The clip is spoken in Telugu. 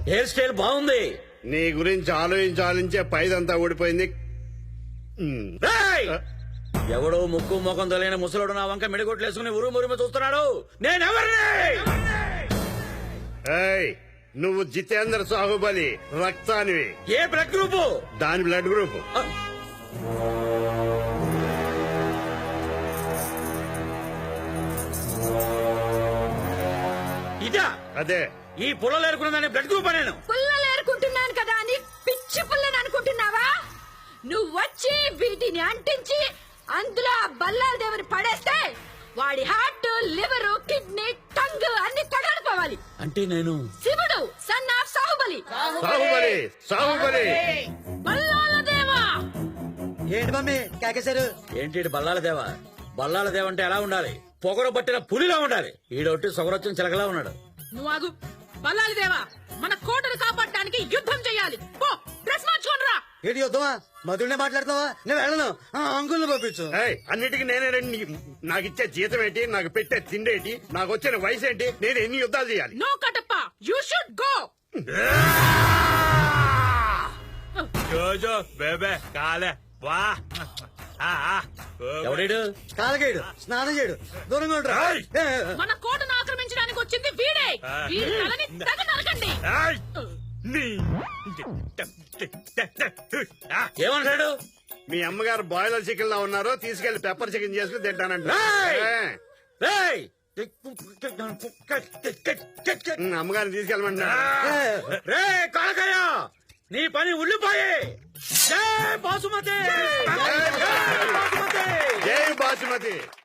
హెయిర్ స్టైల్ బాగుంది. నీ గురించి ఆలోచించే పైదంతా ఊడిపోయింది. రేయ్! ఎవడో ముక్కు ముఖం తెలియని ముసలోడు నా వంక మిడిగొట్లేసుకుని ఉరుమురుము చూస్తున్నాడు. నేనెవరిని? ఏయ్, నువ్వు జితేంద్ర సాహుబలి రక్తానివి. ఏ బ్లడ్ గ్రూపు? దాని బ్లడ్ గ్రూప్. ఇదా? అదే. ఈ పుల్లలు ఏరుకున్నదాన్ని బ్లడ్ గ్రూప్ నేను. పుల్లలు ఏరుకుంటున్నాను కదా అని పిచ్చి పుల్లని అనుకుంటున్నావా? నువ్వు వచ్చి వీటిని అంటించి అందులో ఆ బల్లాల దేవుని పడేస్తే వాడి హార్ట్, లివర్, కిడ్నీ, టంగ్ అన్ని తగలిపోవాలి. అంటే నేను శివుడు సన్ ఆఫ్ సాహుబలి. సాహుబలి సాహుబలి బల్లాల దేవా. ఏంటి మమ్మీ కాకేశారు? ఏంటి బల్లాల దేవ? బల్లాల దేవ అంటే ఎలా ఉండాలి? పొగరు పట్టిన పులిలా ఉండాలి. ఈడొట్టి సొగరొచ్చిన చిలకలా ఉన్నాడు. నువ్వు ఆగు. బల్లాల దేవా, మన కోటను కాపాడటానికి యుద్ధం చేయాలి. పో, డ్రెస్ మార్చుకోండి రా. ఏంటి యుద్ధమా? మధుడినే మాట్లాడుతావా? నేను వెళ్ళను. అంకుల్ని పంపించు. ఏయ్, అన్నిటికీ నేనే రండి. నాకు ఇచ్చే జీతం ఏంటి? నాకు పెట్టే తిండి ఏంటి? నాకు వచ్చిన వయసు ఏంటి? నేను ఎన్ని యుద్ధాలు చేయాలి? No Kattappa, you should go. జోజో బేబే కాలే వా. ఎవడీడు? కాలకేడు స్నానం చేయడు. దూరంగా ఉంటా. మన కోటను ఆక్రమించడానికి వచ్చింది వీడే. వీడి తలని తెగ నరకండి. ఏమంటాడు? మీ అమ్మగారు బాయిలర్ చికెన్ లా ఉన్నారు, తీసుకెళ్లి పెప్పర్ చికెన్ చేసుకుని తింటానంట. రేయ్! అమ్మగారిని తీసుకెళ్ళమంటా. రే కాలకయ్య, నీ పని ఉల్లిపోయే. జై బాసుమతి! జై బాసుమతి.